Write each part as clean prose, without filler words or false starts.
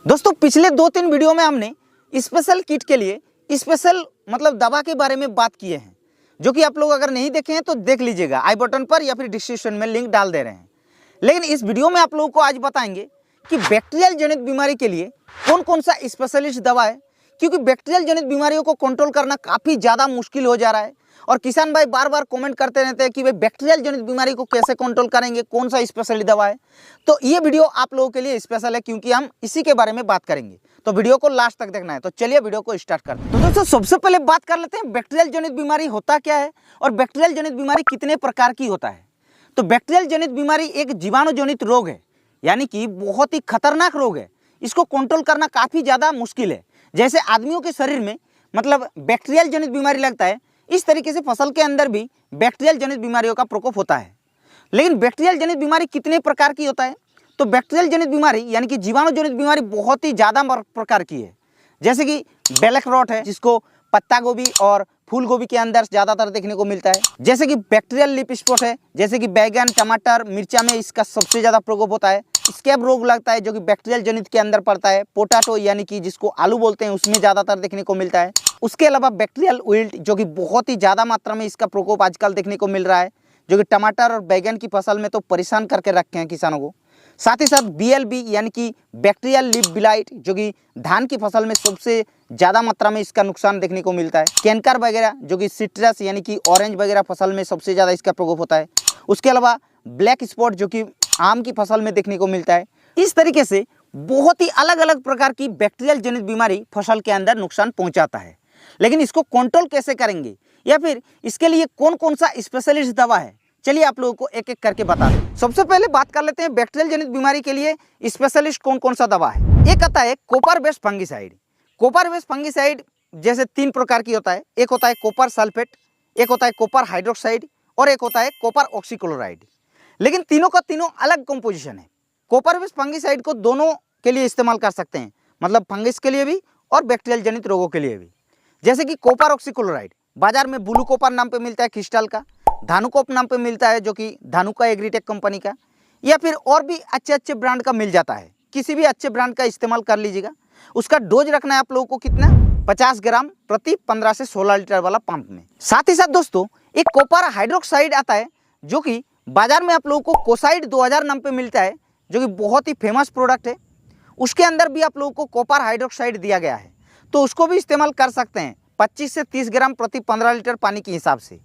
दोस्तों पिछले 2-3 वीडियो में हमने स्पेशल किट के लिए स्पेशल दवा के बारे में बात किए हैं, जो कि आप लोग अगर नहीं देखे हैं तो देख लीजिएगा, आई बटन पर या फिर डिस्क्रिप्शन में लिंक डाल दे रहे हैं। लेकिन इस वीडियो में आप लोगों को आज बताएंगे कि बैक्टीरियल जनित बीमारी के लिए कौन कौन सा स्पेशलिस्ट दवा है, क्योंकि बैक्टीरियल जनित बीमारियों को कंट्रोल करना काफ़ी ज़्यादा मुश्किल हो जा रहा है। और किसान भाई बार बार कमेंट करते रहते हैं कि भाई बैक्टीरियल जनित बीमारी को कैसे कंट्रोल करेंगे, कौन सा स्पेशल दवा है। तो ये वीडियो आप लोगों के लिए स्पेशल है, क्योंकि हम इसी के बारे में बात करेंगे। तो वीडियो को लास्ट तक देखना है। तो चलिए वीडियो को स्टार्ट करते हैं। तो दोस्तों सबसे पहले बात कर लेते हैं बैक्टीरियल जनित बीमारी होता क्या है और बैक्टीरियल जनित बीमारी कितने प्रकार की होता है। तो बैक्टीरियल जनित बीमारी एक जीवाणु जनित रोग है, यानी कि बहुत ही खतरनाक रोग है। इसको कंट्रोल करना काफ़ी ज़्यादा मुश्किल है। जैसे आदमियों के शरीर में बैक्टीरियल जनित बीमारी लगता है, इस तरीके से फसल के अंदर भी बैक्टीरियल जनित बीमारियों का प्रकोप होता है। लेकिन बैक्टीरियल जनित बीमारी कितने प्रकार की होता है? तो बैक्टीरियल जनित बीमारी यानी कि जीवाणु जनित बीमारी बहुत ही ज़्यादा प्रकार की है। जैसे कि ब्लैक रॉट है, जिसको पत्ता गोभी और फूल गोभी के अंदर ज़्यादातर देखने को मिलता है। जैसे कि बैक्टीरियल लिप स्पॉट है, जैसे कि बैगन, टमाटर, मिर्चा में इसका सबसे ज़्यादा प्रकोप होता है। स्कैब रोग लगता है, जो कि बैक्टीरियल जनित के अंदर पड़ता है। पोटैटो यानी कि जिसको आलू बोलते हैं, उसमें ज़्यादातर देखने को मिलता है। उसके अलावा बैक्टीरियल विल्ट, जो कि बहुत ही ज़्यादा मात्रा में इसका प्रकोप आजकल देखने को मिल रहा है, जो कि टमाटर और बैगन की फसल में तो परेशान करके रखे हैं किसानों को। साथ ही साथ BLB यानी कि बैक्टीरियल लीफ ब्लाइट, जो कि धान की फसल में सबसे ज़्यादा मात्रा में इसका नुकसान देखने को मिलता है। कैंकर वगैरह, जो कि सिट्रस यानी कि ऑरेंज वगैरह फसल में सबसे ज़्यादा इसका प्रकोप होता है। उसके अलावा ब्लैक स्पॉट, जो कि आम की फसल में देखने को मिलता है। इस तरीके से बहुत ही अलग अलग प्रकार की बैक्टीरियल जनित बीमारी फसल के अंदर नुकसान पहुँचाता है। लेकिन इसको कंट्रोल कैसे करेंगे या फिर इसके लिए कौन कौन सा स्पेशलिस्ट दवा है, चलिए आप लोगों को एक एक करके बता दें। सबसे पहले बात कर लेते हैं बैक्टीरियल जनित बीमारी के लिए स्पेशलिस्ट कौन कौन सा दवा है। एक आता है copper based fungicide. Copper based fungicide जैसे 3 प्रकार की होता है। एक होता है कॉपर सल्फेट, एक होता है कॉपर हाइड्रोक्साइड और एक होता है कॉपर ऑक्सीक्लोराइड। लेकिन तीनों का तीनों अलग कंपोजिशन है। कॉपर बेस्ड फंगिसाइड को दोनों के लिए इस्तेमाल कर सकते हैं, फंगिस के लिए भी और बैक्टीरियल जनित रोगों के लिए भी। जैसे कि कॉपर ऑक्सीक्लोराइड बाजार में ब्लू कॉपर नाम पे मिलता है क्रिस्टल का, धानुकोप नाम पे मिलता है, जो कि धानुका एग्रीटेक कंपनी का, या फिर और भी अच्छे अच्छे ब्रांड का मिल जाता है। किसी भी अच्छे ब्रांड का इस्तेमाल कर लीजिएगा। उसका डोज रखना है आप लोगों को कितना, 50 ग्राम प्रति 15 से 16 लीटर वाला पंप में। साथ ही साथ दोस्तों एक कॉपर हाइड्रोक्साइड आता है, जो कि बाजार में आप लोगों को कोसाइड 2000 नाम पे मिलता है, जो कि बहुत ही फेमस प्रोडक्ट है। उसके अंदर भी आप लोगों को कॉपर हाइड्रोक्साइड दिया गया है, तो उसको भी इस्तेमाल कर सकते हैं 25 से 30 ग्राम प्रति 15 लीटर पानी के हिसाब से।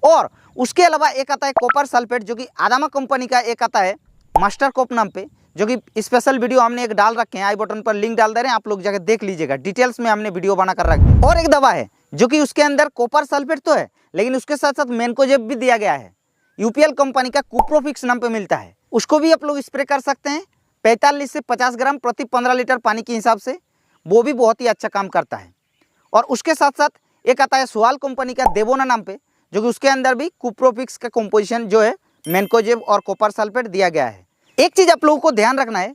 और उसके अलावा एक आता है कॉपर सल्फेट, जो कि आदामा कंपनी का एक आता है मास्टर कोप नाम पे, जो कि स्पेशल वीडियो हमने एक डाल रखे हैं, आई बटन पर लिंक डाल दे रहे हैं, आप लोग जाकर देख लीजिएगा। डिटेल्स में हमने वीडियो बना कर रख दी। और एक दवा है जो कि उसके अंदर कॉपर सल्फेट तो है, लेकिन उसके साथ साथ मैनकोजेब भी दिया गया है। UPL कंपनी का कुप्रोफिक्स नाम पे मिलता है, उसको भी आप लोग स्प्रे कर सकते हैं 45 से 50 ग्राम प्रति 15 लीटर पानी के हिसाब से। वो भी बहुत ही अच्छा काम करता है। और उसके साथ साथ एक आता है सुआल कंपनी का देवोना नाम पे, जो कि उसके अंदर भी कुप्रोफिक्स का कंपोजिशन जो है मैनकोजेब और कॉपर सल्फेट दिया गया है। एक चीज़ आप लोगों को ध्यान रखना है,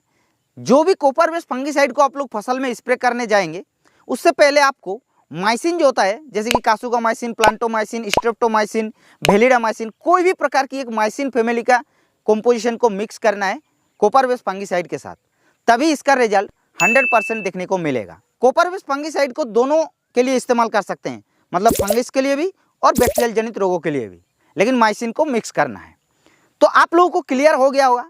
जो भी कॉपर बेस्ड फंगिसाइड को आप लोग फसल में स्प्रे करने जाएंगे, उससे पहले आपको माइसिन जो होता है, जैसे कि कासुगामाइसिन, प्लांटोमाइसिन, स्ट्रेप्टोमाइसिन, वेलिडामाइसिन, कोई भी प्रकार की एक माइसिन फैमिली का कंपोजिशन को मिक्स करना है कॉपर बेस्ड फंगिसाइड के साथ, तभी इसका रिजल्ट 100% देखने को मिलेगा। कॉपर बेस्ड फंगिसाइड को दोनों के लिए इस्तेमाल कर सकते हैं, फंगिस के लिए भी और बैक्टीरियल जनित रोगों के लिए भी, लेकिन माइसिन को मिक्स करना है। तो आप लोगों को क्लियर हो गया होगा,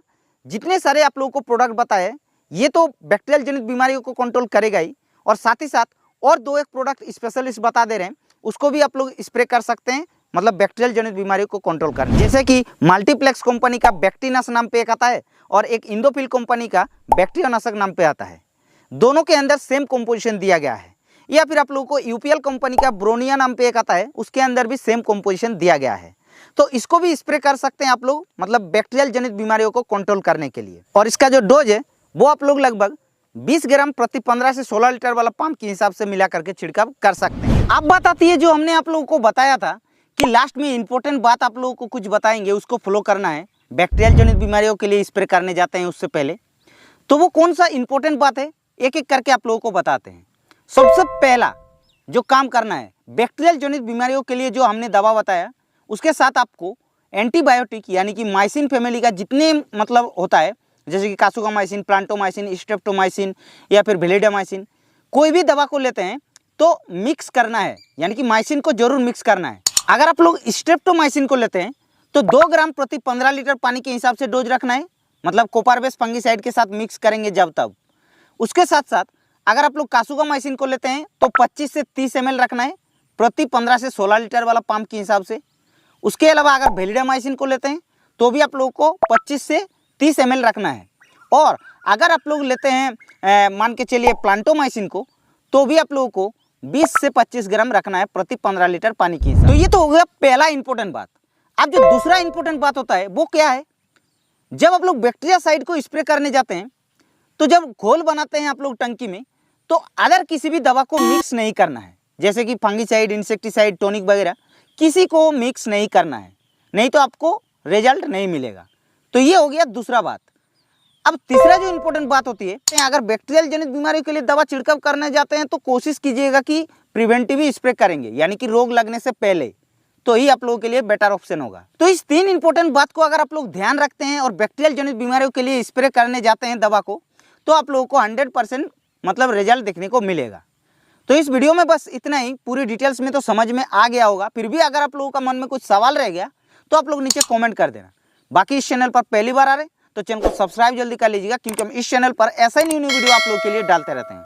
जितने सारे आप लोगों को प्रोडक्ट बताए ये तो बैक्टीरियल जनित बीमारियों को कंट्रोल करेगा ही, और साथ ही साथ और 2-1 प्रोडक्ट स्पेशलिस्ट बता दे रहे हैं, उसको भी आप लोग स्प्रे कर सकते हैं, बैक्टीरियल जनित बीमारियों को कंट्रोल करने। जैसे कि मल्टीप्लेक्स कंपनी का बैक्टीनास नाम पे एक आता है और एक इंडोफिल कंपनी का बैक्टीरियानाशक नाम पे आता है। दोनों के अंदर सेम कंपोजिशन दिया गया है। या फिर आप लोगों को UPL कंपनी का ब्रोनिया नाम पे एक आता है, उसके अंदर भी सेम कंपोजिशन दिया गया है। तो इसको भी स्प्रे कर सकते हैं आप लोग, बैक्टीरियल जनित बीमारियों को कंट्रोल करने के लिए। और इसका जो डोज है वो आप लोग लगभग 20 ग्राम प्रति 15 से 16 लीटर वाला पंप के हिसाब से मिला करके छिड़काव कर सकते हैं। अब बात आती है जो हमने आप लोगों को बताया था कि लास्ट में इंपॉर्टेंट बात आप लोगों को कुछ बताएंगे, उसको फॉलो करना है। बैक्टीरियल जनित बीमारियों के लिए स्प्रे करने जाते हैं उससे पहले, तो वो कौन सा इंपॉर्टेंट बात है एक एक करके आप लोगों को बताते हैं। सबसे पहला जो काम करना है बैक्टीरियल जनित बीमारियों के लिए, जो हमने दवा बताया, उसके साथ आपको एंटीबायोटिक यानी कि माइसिन फैमिली का जितने होता है, जैसे कि कासुगामाइसिन, प्लांटोमाइसिन, स्ट्रेप्टोमाइसिन या फिर वेलिडामाइसिन, कोई भी दवा को लेते हैं तो मिक्स करना है, यानी कि माइसिन को जरूर मिक्स करना है। अगर आप लोग स्ट्रेप्टोमाइसिन को लेते हैं तो 2 ग्राम प्रति 15 लीटर पानी के हिसाब से डोज रखना है, मतलब कोपारबेस फंगिसाइड के साथ मिक्स करेंगे जब तब। उसके साथ साथ अगर आप लोग कासुगामाइसिन को लेते हैं तो 25 से 30 ml रखना है प्रति 15 से 16 लीटर वाला पंप के हिसाब से। उसके अलावा अगर वेलिडामाइसिन को लेते हैं तो भी आप लोगों को 25 से 30 ml रखना है। और अगर आप लोग लेते हैं मान के चलिए प्लांटोमाइसिन को, तो भी आप लोगों को 20 से 25 ग्राम रखना है प्रति 15 लीटर पानी की। तो ये तो हो गया पहला इंपॉर्टेंट बात। अब जो दूसरा इंपॉर्टेंट बात होता है वो क्या है, जब आप लोग बैक्टीरियासाइड को स्प्रे करने जाते हैं तो जब घोल बनाते हैं आप लोग टंकी में, तो अदर किसी भी दवा को मिक्स नहीं करना है, जैसे कि फंगिसाइड, इंसेक्टिसाइड, टॉनिक वगैरह किसी को मिक्स नहीं करना है, नहीं तो आपको रिजल्ट नहीं मिलेगा। तो ये हो गया दूसरा बात। अब तीसरा जो इंपॉर्टेंट बात होती है, अगर बैक्टीरियल जनित बीमारियों के लिए दवा छिड़काव करने जाते हैं तो कोशिश कीजिएगा कि प्रिवेंटिव स्प्रे करेंगे, यानी कि रोग लगने से पहले, तो ही आप लोगों के लिए बेटर ऑप्शन होगा। तो इस 3 इंपॉर्टेंट बात को अगर आप लोग ध्यान रखते हैं और बैक्टीरियल जनित बीमारियों के लिए स्प्रे करने जाते हैं दवा को, तो आप लोगों को 100% मतलब रिजल्ट देखने को मिलेगा। तो इस वीडियो में बस इतना ही, पूरी डिटेल्स में तो समझ में आ गया होगा। फिर भी अगर आप लोगों का मन में कुछ सवाल रह गया तो आप लोग नीचे कमेंट कर देना। बाकी इस चैनल पर पहली बार आ रहे तो चैनल को सब्सक्राइब जल्दी कर लीजिएगा, क्योंकि हम इस चैनल पर ऐसा ही न्यू वीडियो आप लोगों के लिए डालते रहते हैं।